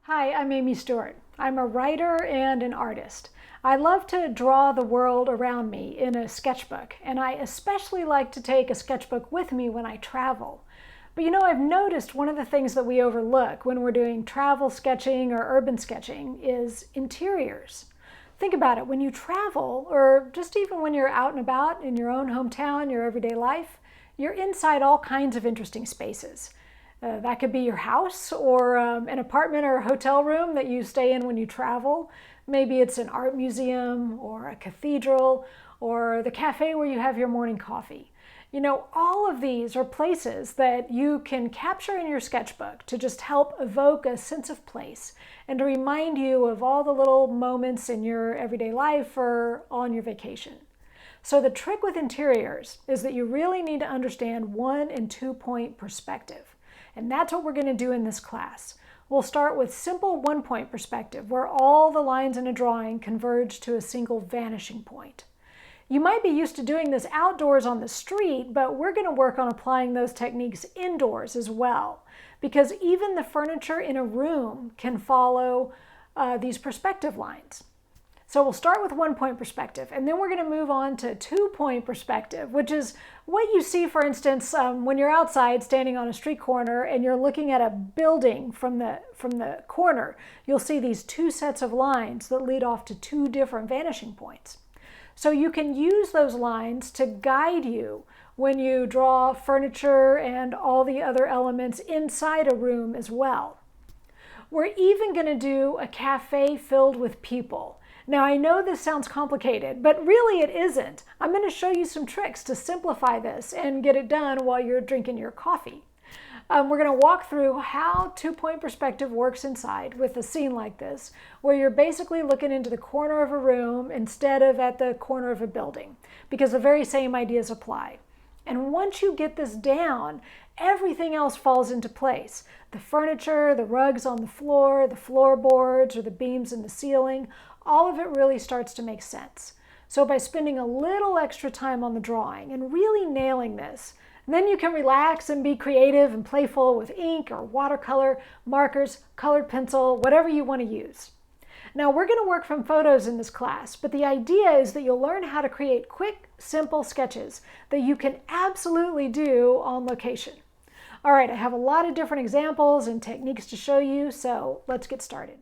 Hi, I'm Amy Stewart. I'm a writer and an artist. I love to draw the world around me in a sketchbook, and I especially like to take a sketchbook with me when I travel. But I've noticed one of the things that we overlook when we're doing travel sketching or urban sketching is interiors. Think about it, when you travel, or just even when you're out and about in your own hometown, your everyday life, you're inside all kinds of interesting spaces. That could be your house or an apartment or a hotel room that you stay in when you travel. Maybe it's an art museum or a cathedral or the cafe where you have your morning coffee. All of these are places that you can capture in your sketchbook to just help evoke a sense of place and to remind you of all the little moments in your everyday life or on your vacation. So the trick with interiors is that you really need to understand 1- and 2-point perspective. And that's what we're going to do in this class. We'll start with simple 1-point perspective, where all the lines in a drawing converge to a single vanishing point. You might be used to doing this outdoors on the street, but we're going to work on applying those techniques indoors as well, because even the furniture in a room can follow these perspective lines. So we'll start with 1-point perspective, and then we're going to move on to 2-point perspective, which is what you see, for instance, when you're outside standing on a street corner and you're looking at a building from the corner. You'll see these 2 sets of lines that lead off to 2 different vanishing points. So you can use those lines to guide you when you draw furniture and all the other elements inside a room as well. We're even going to do a cafe filled with people. Now, I know this sounds complicated, but really it isn't. I'm going to show you some tricks to simplify this and get it done while you're drinking your coffee. We're going to walk through how 2-point perspective works inside with a scene like this, where you're basically looking into the corner of a room instead of at the corner of a building, because the very same ideas apply. And once you get this down, everything else falls into place. The furniture, the rugs on the floorboards, or the beams in the ceiling, all of it really starts to make sense. So by spending a little extra time on the drawing and really nailing this, then you can relax and be creative and playful with ink or watercolor, markers, colored pencil, whatever you want to use. Now, we're going to work from photos in this class, but the idea is that you'll learn how to create quick, simple sketches that you can absolutely do on location. All right, I have a lot of different examples and techniques to show you, so let's get started.